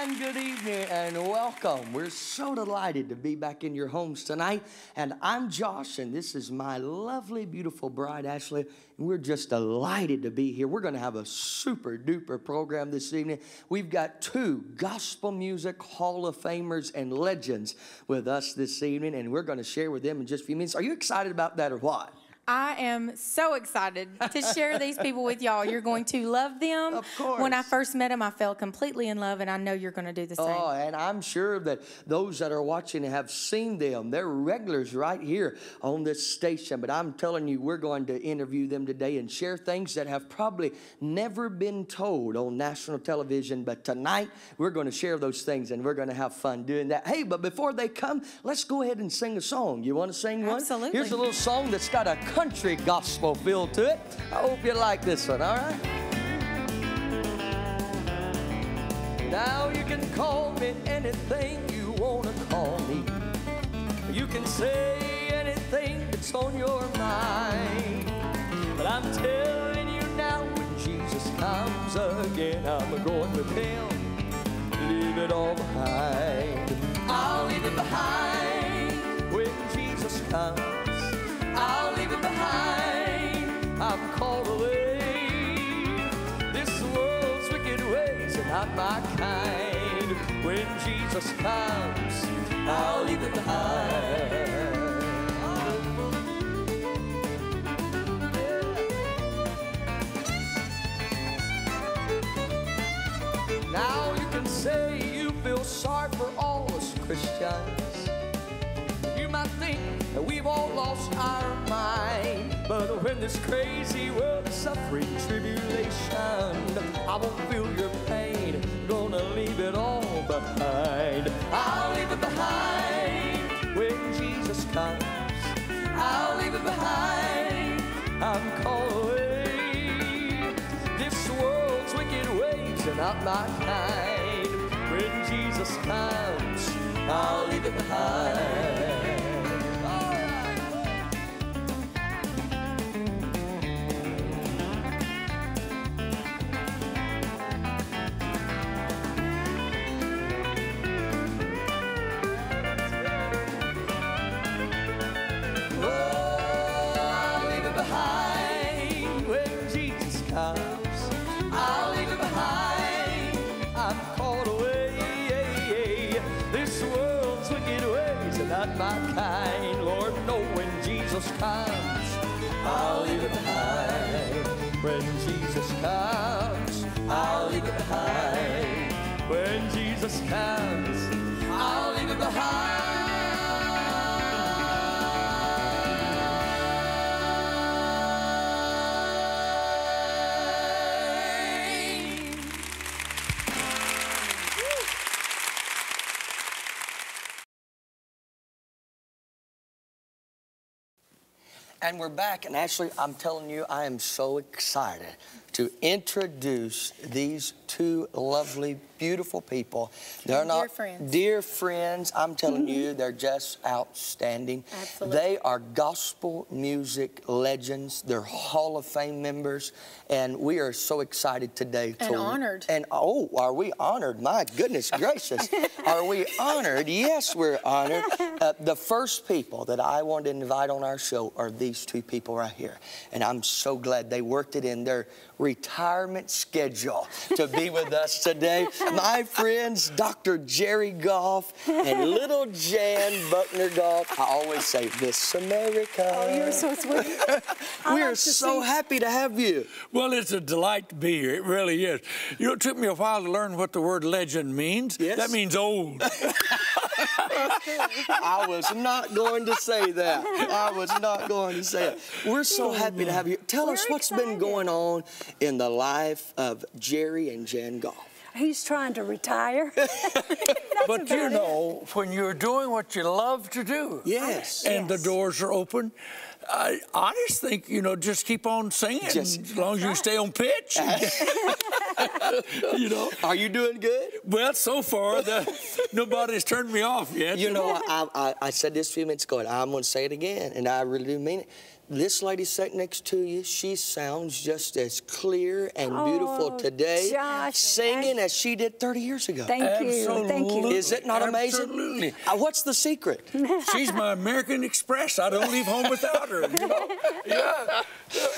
and good evening and welcome. We're so delighted to be back in your homes tonight. And I'm Josh, and this is my lovely, beautiful bride, Ashley. And we're just delighted to be here. We're going to have a super duper program this evening. We've got two gospel music Hall of Famers and legends with us this evening, and we're going to share with them in just a few minutes. Are you excited about that or what? I am so excited to share these people with y'all. You're going to love them. Of course. When I first met them, I fell completely in love, and I know you're going to do the same. Oh, and I'm sure that those that are watching have seen them. They're regulars right here on this station. But I'm telling you, we're going to interview them today and share things that have probably never been told on national television. But tonight, we're going to share those things, and we're going to have fun doing that. Hey, but before they come, let's go ahead and sing a song. You want to sing one? Absolutely. Here's a little song that's got a country gospel feel to it. I hope you like this one, all right? Now you can call me anything you want to call me. You can say anything that's on your mind. But I'm telling you now, when Jesus comes again, I'm going with him. Leave it all behind. I'll leave it behind when Jesus comes. I'll leave it behind. I'm called away. This world's wicked ways are not my kind. When Jesus comes, I'll leave it behind. Now you can say you feel sorry for all us Christians. You might think that we've all lost our mind, but when this crazy world is suffering tribulation, I won't feel your pain, gonna leave it all behind. I'll leave it behind when Jesus comes. I'll leave it behind. I'm called away. This world's wicked ways are not my kind. When Jesus comes, I'll leave it behind. I'll leave it behind. I'm called away. This world's wicked ways are not my kind. Lord, no, when Jesus comes, I'll leave it behind. When Jesus comes, I'll leave it behind. When Jesus comes, I'll leave it behind. And we're back, and actually, I'm telling you, I am so excited to introduce these two lovely, beautiful people. They're not dear friends. I'm telling you, they're just outstanding. Absolutely. They are gospel music legends. They're Hall of Fame members, and we are so excited today. And honored. And oh, are we honored? My goodness gracious. Are we honored? Yes, we're honored. The first people that I want to invite on our show are these two people right here. And I'm so glad they worked it in their retirement schedule to be with us today. My friends, Dr. Jerry Goff and little Jan Buckner Goff. I always say, Miss America. Oh, you're so sweet. We are so happy to have you. Well, it's a delight to be here. It really is. You know, it took me a while to learn what the word legend means. Yes. That means old. I was not going to say that. I was not going to say it. We're so happy to have you. Tell us what's been going on in the life of Jerry and Jan Goff. He's trying to retire. But you know, when you're doing what you love to do, yes, and the doors are open, I just think, you know, just keep on singing as long as you stay on pitch. You know. Are you doing good? Well, so far, nobody's turned me off yet. You know, I said this a few minutes ago, and I'm going to say it again, and I really do mean it. this lady sitting next to you, she sounds just as clear and beautiful today, Josh, singing as she did 30 years ago. Thank you. Thank you. Is it not amazing? Absolutely. What's the secret? She's my American Express. I don't leave home without her. You know? Yeah.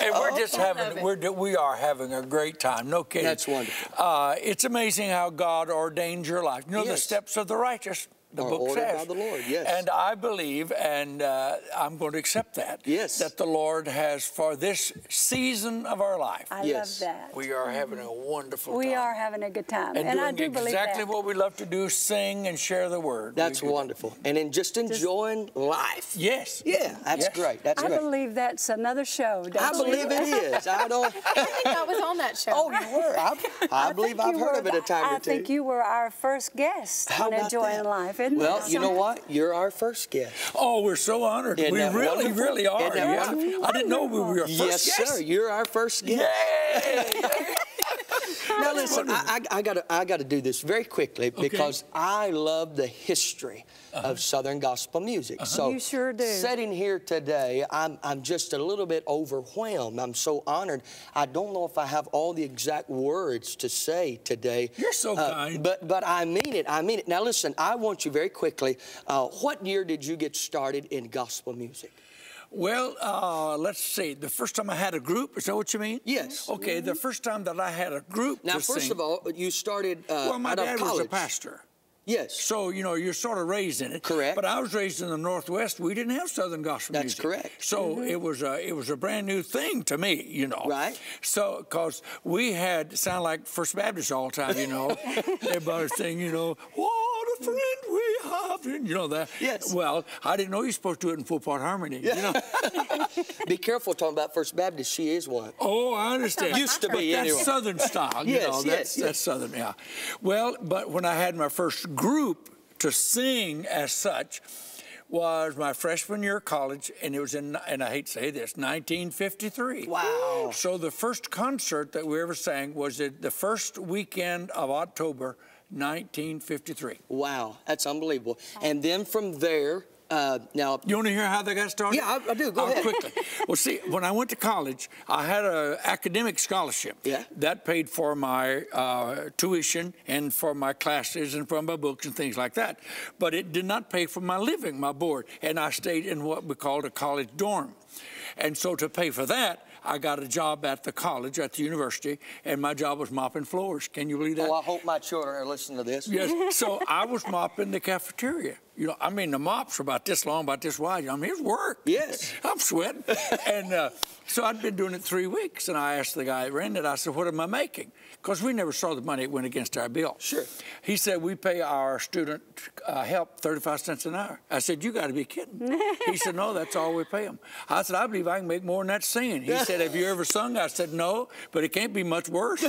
And we're just we are having a great time. No kidding. That's wonderful. It's amazing how God ordained your life. You know, the steps of the righteous. The book says. By the Lord, yes. And I believe, and I'm going to accept that, that the Lord has for this season of our life. I love that. We are having a wonderful time. We are having a good time. And I doing do believe that. exactly what we love to do, sing and share the word. That's wonderful. And in just enjoying life. Yes. Yeah, that's great. That's great. I believe that's another show. I believe it is. I don't. I think I was on that show. Oh, you were. I believe I've heard of it a time or two. I think you were our first guest on Enjoying Life, isn't it? Well, you know what? You're our first guest. Oh, we're so honored. Isn't we really, wonderful? really are. Isn't that wonderful? I didn't know we were your first yes, guest. Yes, sir. You're our first guest. Yay! Now listen, I gotta do this very quickly because I love the history of Southern gospel music. So you sure do. Sitting here today, I'm just a little bit overwhelmed. I'm so honored. I don't know if I have all the exact words to say today. You're so kind. But I mean it. I mean it. Now listen, I want you very quickly. What year did you get started in gospel music? Well, let's see. The first time I had a group, is that what you mean? Yes. Okay, the first time that I had a group now, to first sing, of all, you started well, my out of dad college. was a pastor. Yes. So, you know, you're sort of raised in it. Correct. But I was raised in the Northwest. We didn't have Southern gospel music. That's correct. So it was a brand new thing to me, you know. Right. So, because we had, sound like First Baptist all the time, you know. Everybody saying, you know, what a friend we have. You know that. Yes. Well, I didn't know you're supposed to do it in full part harmony. You know. Be careful talking about First Baptist. She is one. Oh, I understand. Used to be, but anyway. That's Southern style. You know, that's Southern, yeah. Well, but when I had my first group to sing as such was my freshman year of college, and it was in, and I hate to say this, 1953. Wow. So the first concert that we ever sang was the first weekend of October, 1953. Wow, that's unbelievable. And then from there, now... You want to hear how they got started? Yeah, I do. Go ahead. Quickly. Well, see, when I went to college, I had an academic scholarship. Yeah. That paid for my tuition and for my classes and for my books and things like that. But it did not pay for my living, my board. And I stayed in what we called a college dorm. And so to pay for that, I got a job at the college, at the university, and my job was mopping floors. Can you believe that? Oh, I hope my children are listening to this. Yes. So I was mopping the cafeteria. You know, I mean, the mops were about this long, about this wide. I mean, it was work. Yes. I'm sweating. And so I'd been doing it 3 weeks, and I asked the guy that ran it, I said, what am I making? Because we never saw the money. It went against our bill. Sure. He said, we pay our student help 35 cents an hour. I said, you got to be kidding. He said, no, that's all we pay them. I said, I believe I can make more than that singing. He said, have you ever sung? I said, no, but it can't be much worse.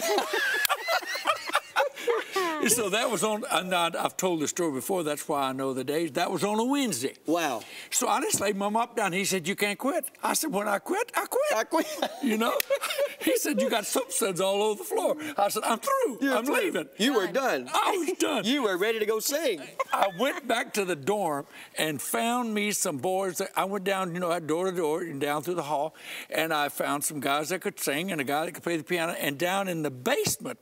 So that was on, and I've told the story before, that's why I know the days. That was on a Wednesday. Wow. So I just laid my mop down. He said, you can't quit. I said, when I quit, I quit. I quit. You know? He said, you got soap suds all over the floor. I said, I'm through. I'm leaving. You were done. I was done. You were ready to go sing. I went back to the dorm and found me some boys. I went down, you know, door to door and down through the hall, and I found some guys that could sing and a guy that could play the piano. And down in the basement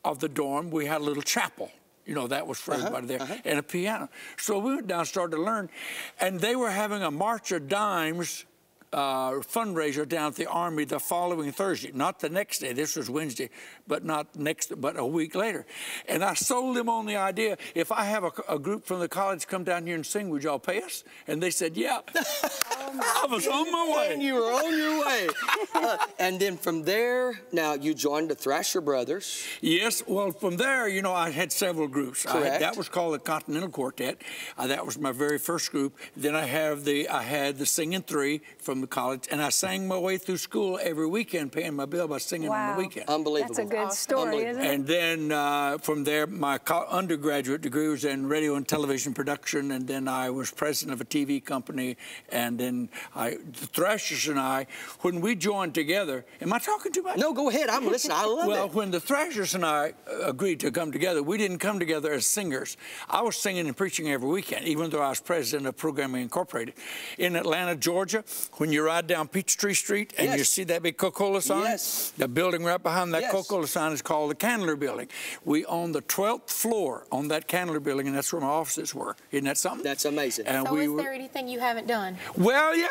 of the dorm, we had a little chapel. You know, that was for everybody there, and a piano. So we went down and started to learn, and they were having a March of Dimes fundraiser down at the Army the following Thursday, not the next day. This was Wednesday, but a week later. And I sold them on the idea, if I have a group from the college come down here and sing, would y'all pay us? And they said, yeah. I was on my way. And you were on your way. And then from there, now you joined the Thrasher Brothers. Yes, well, from there, you know, I had several groups. Correct. That was called the Continental Quartet. That was my very first group. Then I had the Singing Three from the college, and I sang my way through school every weekend, paying my bill by singing on the weekend. Unbelievable. That's a good story, isn't it? And then from there, my undergraduate degree was in radio and television production, and then I was president of a TV company, and then and the Thrashers and I, when we joined together, am I talking too much? No, go ahead. I'm listening. I love it. Well, when the Thrashers and I agreed to come together, we didn't come together as singers. I was singing and preaching every weekend, even though I was president of Programming Incorporated. In Atlanta, Georgia, when you ride down Peachtree Street and you see that big Coca-Cola sign, the building right behind that Coca-Cola sign is called the Candler Building. We own the 12th floor on that Candler Building, and that's where my offices were. Isn't that something? That's amazing. And so is there anything you haven't done? Well, yeah.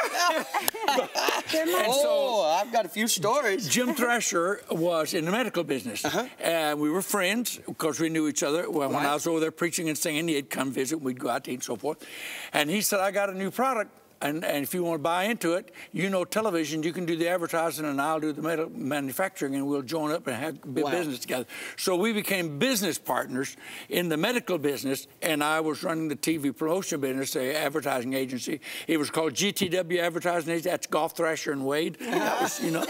I've got a few stories. Jim Thrasher was in the medical business, and we were friends because we knew each other. Well, when I was over there preaching and singing, he'd come visit, we'd go out to eat and so forth. And he said, I got a new product, and if you want to buy into it, you know television, you can do the advertising and I'll do the manufacturing, and we'll join up and have business together. So we became business partners in the medical business, and I was running the TV promotion business, the advertising agency. It was called GTW Advertising Agency. That's Goff, Thrasher, and Wade. That was, you know.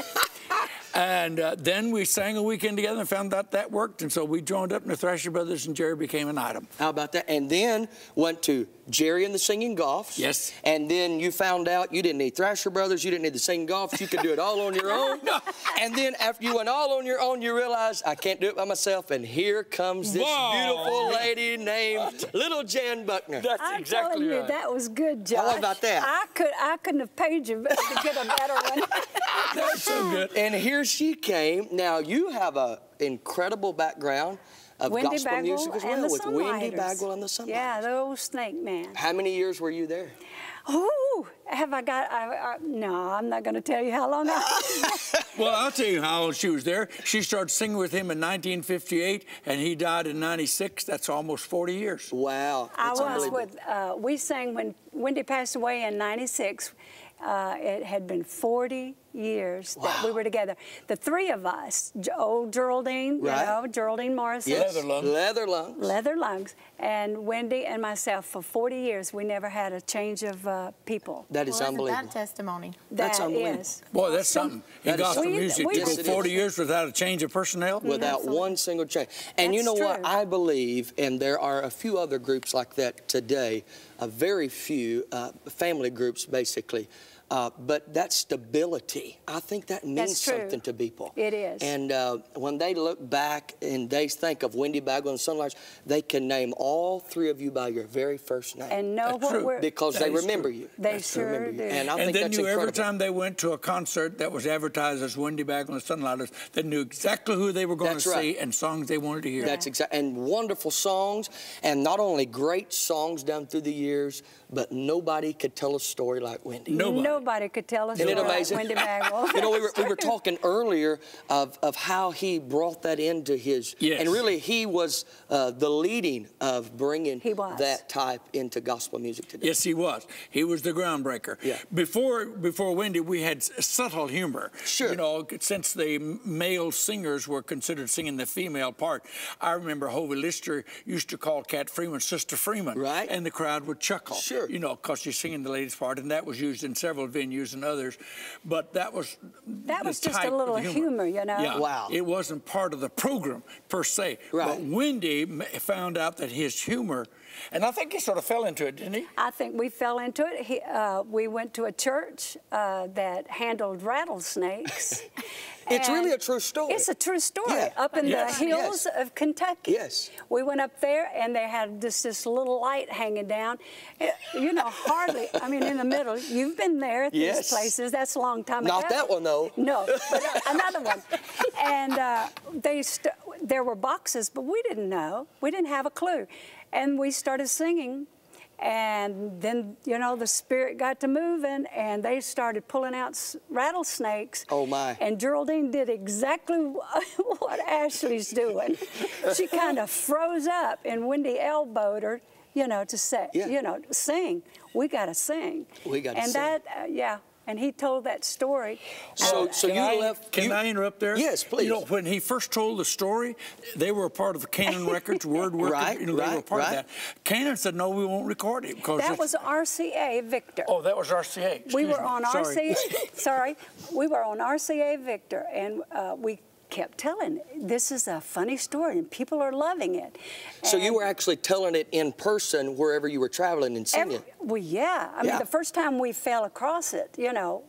And then we sang a weekend together and found out that worked. And so we joined up in the Thrasher Brothers, and Jerry became an item. How about that? And then went to Jerry and the Singing Goffs. Yes. And then you found out you didn't need Thrasher Brothers, you didn't need the Singing Goffs, you could do it all on your own. No. And then after you went all on your own, you realized, I can't do it by myself. And here comes this beautiful lady named Little Jan Buckner. That's I'm exactly telling you, right. that was good, Josh. How about that? I couldn't have paid you to get a better one. That's so good. And here she came. Now, you have an incredible background of Wendy gospel Bagwell music as and well, the with Wendy Songwriters. Bagwell and the Songwriters. Yeah, the old Snake Man. How many years were you there? Ooh, have I got, no, I'm not going to tell you how long Well, I'll tell you how old she was there. She started singing with him in 1958, and he died in 96. That's almost 40 years. Wow. I That's was unbelievable. with, we sang when Wendy passed away in 96. It had been 40 years that we were together. The three of us, old Geraldine, you know, Geraldine Morrison. Yes. Leather lungs. Leather lungs. Leather lungs. And Wendy and myself, for 40 years, we never had a change of people. That is unbelievable. That testimony. That's That unbelievable. is. Boy, that's something. In That is gospel something. music, to Yes, go it 40 is. years without a change of personnel. Without one single change. And you know That's what? true. I believe, and there are a few other groups like that today, a very few family groups, basically. But that stability, I think that means That's true. something to people. It is. And when they look back and they think of Wendy Bagwell and Sunlight, they can name all three of you by your very first name. And know That's what true. we're... because That they is remember true. you. They sure remember you. do. And I And think they that's knew incredible. every time they went to a concert that was advertised as Wendy Bagwell and Sunlighters, they knew exactly who they were going That's to right. see and songs they wanted to hear. That's exactly, and wonderful songs, and not only great songs down through the years, but nobody could tell a story like Wendy. Nobody could tell us Isn't it about amazing? Wendy Bagwell. You know, we were talking earlier of how he brought that into his, and really he was the leading of bringing that type into gospel music today. Yes, he was. He was the groundbreaker. Yeah. Before Wendy, we had subtle humor. Sure. You know, since the male singers were considered singing the female part. I remember Hovey Lister used to call Cat Freeman Sister Freeman. Right. And the crowd would chuckle. Sure. You know, because she's singing the ladies' part, and that was used in several venues and others. But that was just a little humor, you know. Yeah. Wow. It wasn't part of the program per se. Right. But Wendy found out that his humor, and I think he sort of fell into it, didn't he? I think we fell into it. We went to a church that handled rattlesnakes. It's And really a true story. It's a true story. Yeah. Up in Yes. the hills of Kentucky. Yes. We went up there, and they had this little light hanging down. You know, hardly, I mean, in the middle. You've been there at Yes. these places. That's a long time ago. Not that one, though. No, but another one. And there were boxes, but we didn't know. We didn't have a clue. And we started singing. And then, you know, the Spirit got to moving, and they started pulling out rattlesnakes. Oh, my. And Geraldine did exactly what Ashley's doing. She kind of froze up, and Wendy elbowed her, you know, to say, you know, sing. We got to sing. We got to and sing. And that, yeah. And he told that story. So you left. Can I interrupt there? Yes, please. You know, when he first told the story, they were a part of Canaan Records, Word Work. Right, you know, they were a part of right. that. Canaan said, no, we won't record it. Because That was RCA Victor. Oh, that was RCA. We Excuse were me. on Sorry. RCA. Sorry, we were on RCA Victor, and we kept telling it. This is a funny story, and people are loving it. So you were actually telling it in person wherever you were traveling and singing? Well, yeah. I mean, the first time we fell across it, you know,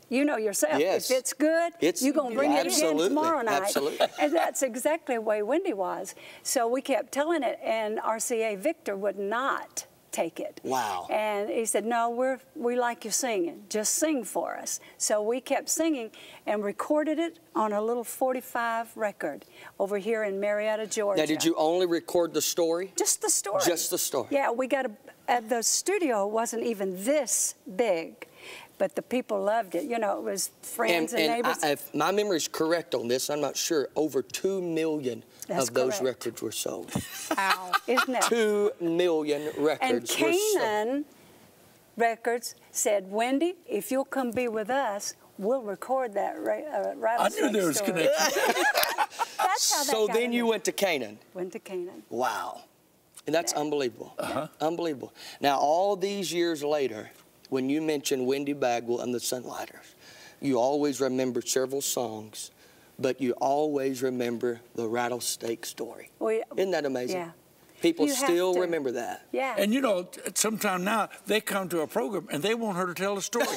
you know yourself, if it's good, you're going to bring it again tomorrow night. Absolutely. And that's exactly the way Wendy was. So we kept telling it, and RCA Victor would not take it. Wow. And he said, no, we like you singing. Just sing for us. So we kept singing and recorded it on a little 45 record over here in Marietta, Georgia. Now, did you only record the story? Just the story. Just the story. Yeah, we got the studio wasn't even this big. But the people loved it. You know, it was friends and neighbors. If my memory's correct on this, I'm not sure, over 2 million of those records were sold. Wow. Isn't that? 2 million records were sold. And Canaan Records said, Wendy, if you'll come be with us, we'll record that rattlesnake I knew there was connection. That's how that So got then in you there. went to Canaan. Went to Canaan. Wow. And that's unbelievable. Unbelievable. Now, all these years later, when you mention Wendy Bagwell and the Sunlighters, you always remember several songs, but you always remember the rattlesnake story. Isn't that amazing? Yeah. People still remember that. Yeah. And you know, sometime now, they come to a program and they want her to tell a story.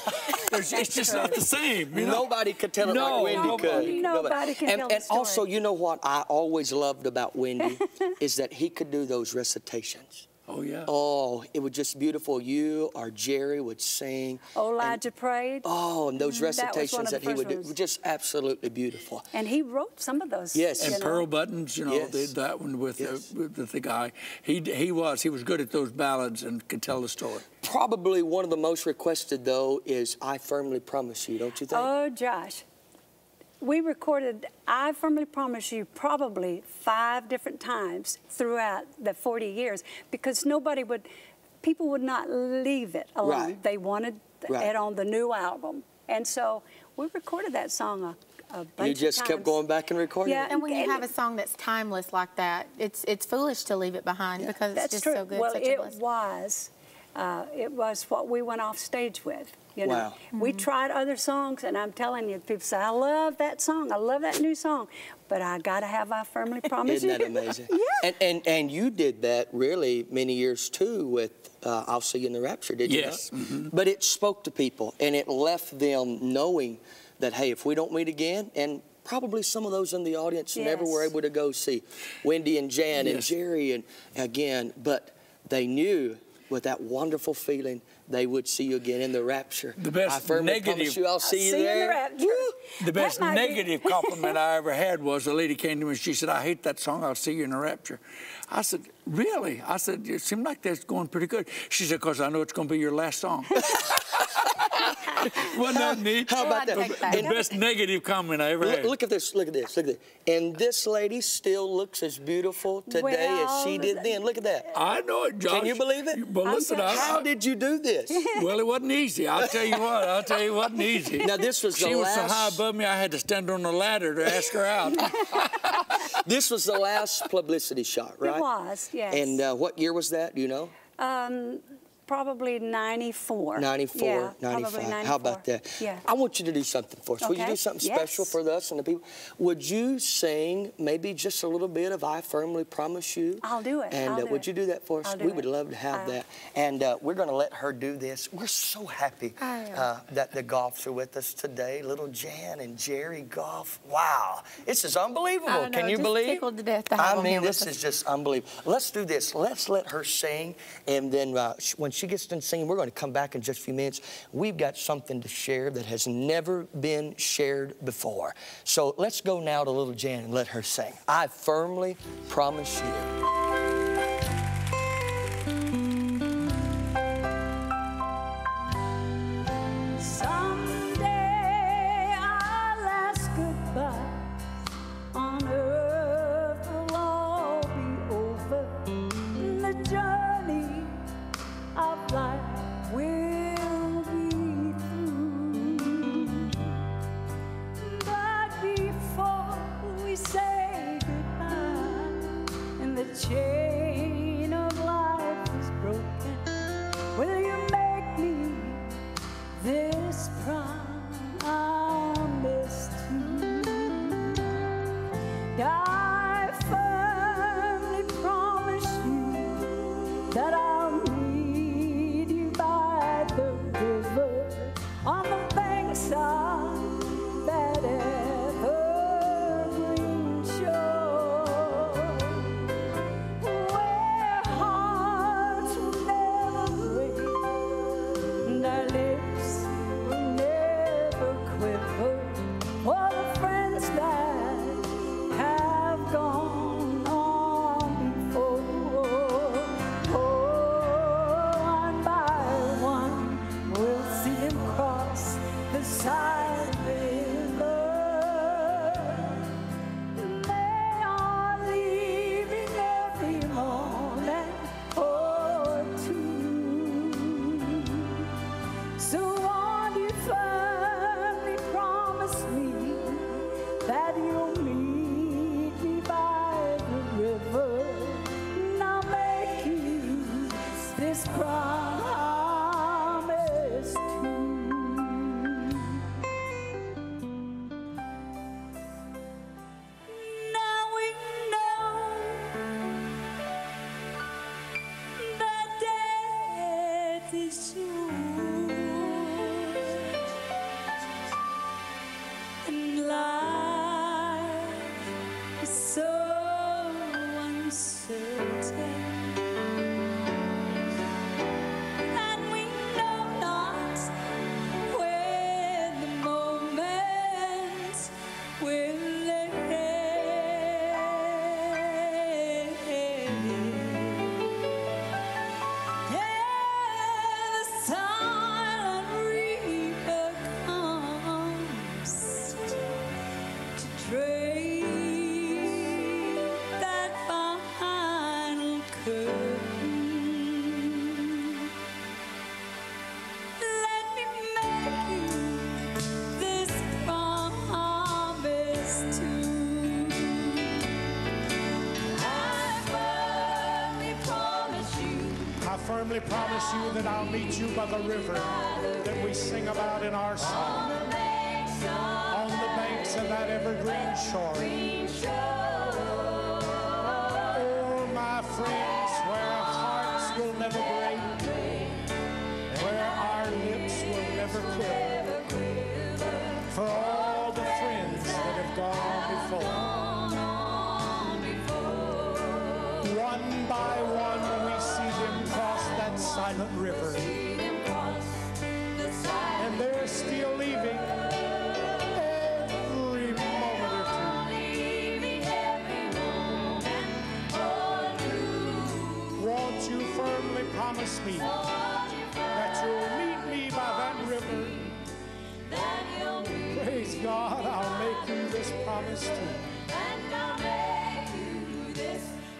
It's just not the same. You know? Nobody could tell it like Wendy could. Nobody can tell the And story. also, you know what I always loved about Wendy is that he could do those recitations. Oh, yeah. Oh, it was just beautiful. You or Jerry would sing. Oh, Elijah prayed. Oh, and those recitations that he would do ones. were just absolutely beautiful. And he wrote some of those. Yes. And Pearl Buttons, you know, did that one with the guy. He was good at those ballads and could tell the story. Probably one of the most requested, though, is I Firmly Promise You, don't you think? Oh, Josh. We recorded I Firmly Promise You probably 5 different times throughout the 40 years because people would not leave it alone. Right. They wanted it on the new album. And so we recorded that song a bunch of times. You just kept going back and recording it? And when you have a song that's timeless like that, it's foolish to leave it behind because it's just so good. Well, such a blessing. it was what we went off stage with. You know, Wow. We tried other songs, and I'm telling you, people say, I love that song, I love that new song, but I got to have I Firmly Promise You. Isn't that amazing? Yeah. And you did that really many years, too, with I'll See You in the Rapture, did you? Yes. Not? Mm-hmm. But it spoke to people, and it left them knowing that, hey, if we don't meet again, and probably some of those in the audience never were able to go see Wendy and Jan and Jerry and again, but they knew with that wonderful feeling they would see you again in the rapture. The best I firmly promise you, I'll see you there. In the rapture. The best negative compliment I ever had was a lady came to me and she said, I hate that song, I'll see you in the rapture. I said, really? I said, it seemed like that's going pretty good. She said, because I know it's going to be your last song. Wasn't that neat? How about that? The best negative comment I ever had. Look at this, look at this, look at this. And this lady still looks as beautiful today as she did then. Look at that. I know it, Josh. Can you believe it? But listen, how did you do this? Well, it wasn't easy. I'll tell you what. It wasn't easy. Now, this was She was so high above me, I had to stand on a ladder to ask her out. This was the last publicity shot, right? It was, yes. And what year was that, do you know? Probably 94. 94, yeah, 95. Probably 94. How about that? Yeah. I want you to do something for us. Will you do something special for us and the people? Would you sing maybe just a little bit of I Firmly Promise You? I'll do it. And I'll do would it. you do that for us? I'll do We would it. love to have that. And we're going to let her do this. We're so happy that the Goffs are with us today. Little Jan and Jerry Goff. Wow. This is unbelievable. I know, Can you just believe? tickled to death to have I them mean, here with this us. is just unbelievable. Let's do this. Let's let her sing. And then when she gets done singing, we're going to come back in just a few minutes. We've got something to share that has never been shared before. So let's go now to little Jan and let her sing. I Firmly Promise You. Someday I'll ask goodbye. On earth will all be over. The journey of life will be through. But before we say goodbye and the chain of life is broken, will you make me this promise to this promise true. Now we know that death is sure, and life is so uncertain. And we know not when the moment will end. Yeah, the silent reaper comes to drape that final curtain. Let me make you this promise too. I firmly promise you that I'll meet you by the river that we sing about in our song, on the banks of that evergreen shore. Oh, my friends, where our hearts will never break, where our lips will never quiver, for all the friends that have gone before. One by one we see them cross that silent river, and they're still leaving every moment or two. Won't you firmly promise me that you'll meet me by that river? Praise God, I'll make you this promise too.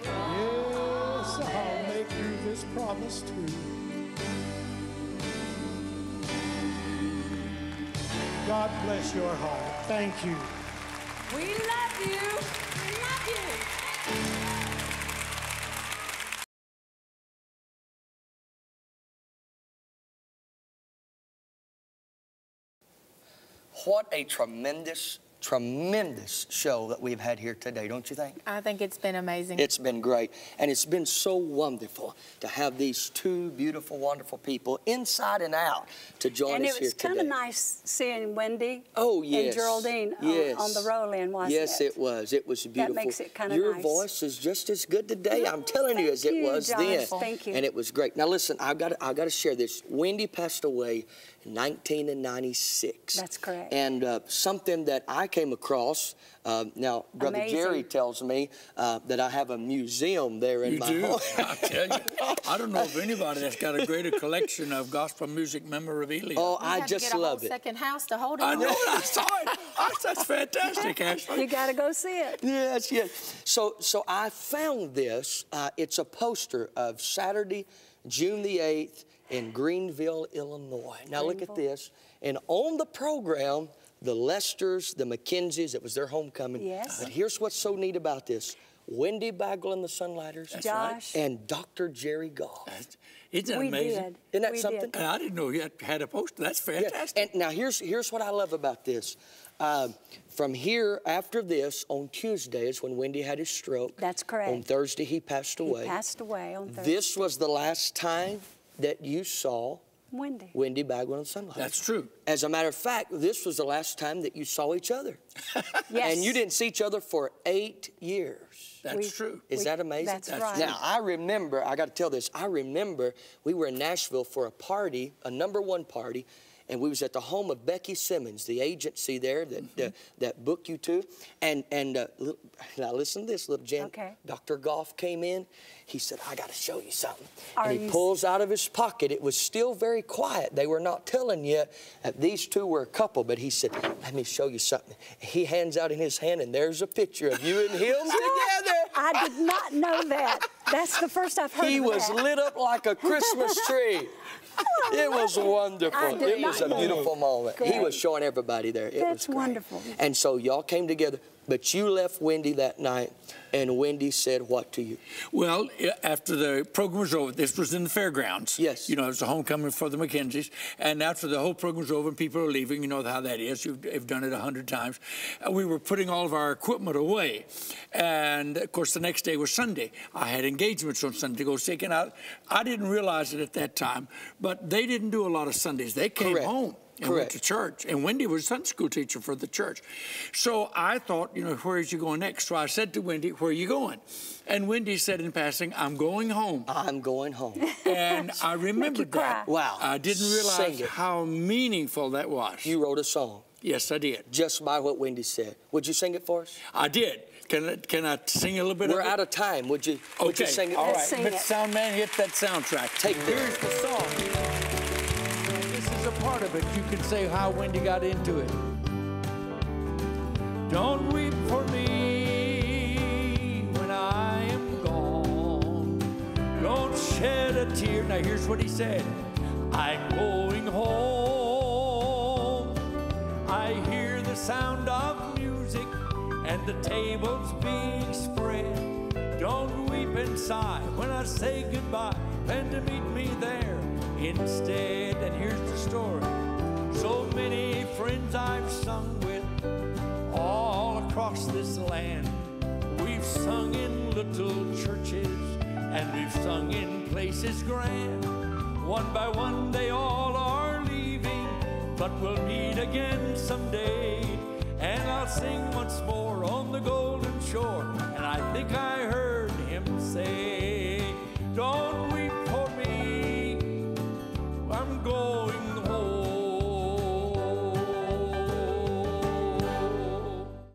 Yes, I'll make you this promise too. God bless your heart. Thank you. We love you. We love you. What a tremendous show that we've had here today, don't you think? I think it's been amazing. It's been great, and it's been so wonderful to have these two beautiful, wonderful people inside and out to join us here today. And it was kind of nice seeing Wendy and Geraldine on the roll-in, wasn't it? Yes, it was. It was beautiful. That makes it kind of Your nice. voice is just as good today, I'm telling you, as it was then. Thank you. And it was great. Now listen, I've got to share this. Wendy passed away in 1996. That's correct. And something that I came across, now Brother Amazing. Jerry tells me that I have a museum there in my home. I tell you, I don't know of anybody that's got a greater collection of gospel music memorabilia. Oh, I just love it. Second house to hold it. I know it. I saw it. That's fantastic, Ashley. You got to go see it. Yes, yes. So I found this. It's a poster of Saturday, June the 8th in Greenville, Illinois. Now look at this. And on the program, the Lesters, the McKenzies, it was their homecoming. Yes. But here's what's so neat about this. Wendy Bagwell and the Sunlighters. That's Josh. right. And Dr. Jerry Goff. Isn't that We amazing? did. Isn't that We something? did. And I didn't know you had a poster. That's Yeah. fantastic. And now here's what I love about this. From here, after this, on Tuesday is when Wendy had his stroke. That's correct. On Thursday, he passed away. He passed away on Thursday. This was the last time that you saw Wendy Bagwell and Sunlight. That's true. As a matter of fact, this was the last time that you saw each other. Yes. And you didn't see each other for 8 years. That's true. Is that amazing? That's right. Now, I remember, I got to tell this, I remember we were in Nashville for a party, a #1 party, and we was at the home of Becky Simmons, the agency there that that booked you to. And now listen to this, little Jen. Okay. Dr. Goff came in. He said, I got to show you something. Are and he you pulls out of his pocket. It was still very quiet. They were not telling yet that these two were a couple, but he said, let me show you something. He hands out in his hand, and there's a picture of you and him together. I did not know that. That's the first I've heard He of was that. lit up like a Christmas tree. It was wonderful. I did It was a not know beautiful that. moment. He Great. was showing everybody there. It That's was great. wonderful. And so y'all came together. But you left Wendy that night, and Wendy said what to you? Well, after the program was over, this was in the fairgrounds. Yes. You know, it was a homecoming for the Mackenzies. And after the whole program was over and people are leaving, you know how that is. You've done it 100 times. We were putting all of our equipment away. And, of course, the next day was Sunday. I had engagements on Sunday to go seek. And I didn't realize it at that time, but they didn't do a lot of Sundays. They came home and went to church. And Wendy was a Sunday school teacher for the church. So I thought, you know, where is you going next? So I said to Wendy, where are you going? And Wendy said in passing, I'm going home. I'm going home. And I remembered that. Wow. I didn't realize how meaningful that was. You wrote a song. Yes, I did. Just by what Wendy said. Would you sing it for us? I did. Can I sing a little bit of it? We're out of time. Would you sing it? All right. sing But it. sound man, hit that soundtrack. Take this. Here's the song. This is a part of it. You can say how Wendy got into it. Don't weep for me when I am gone. Don't shed a tear. Now here's what he said. I'm going home. I hear the sound of music and the tables being spread. Don't weep and sigh when I say goodbye. Plan to meet me there instead. And here's the story. So many friends I've sung with all across this land. We've sung in little churches and we've sung in places grand. One by one they all are leaving, but we'll meet again someday. And I'll sing once more on the golden shore, and I think I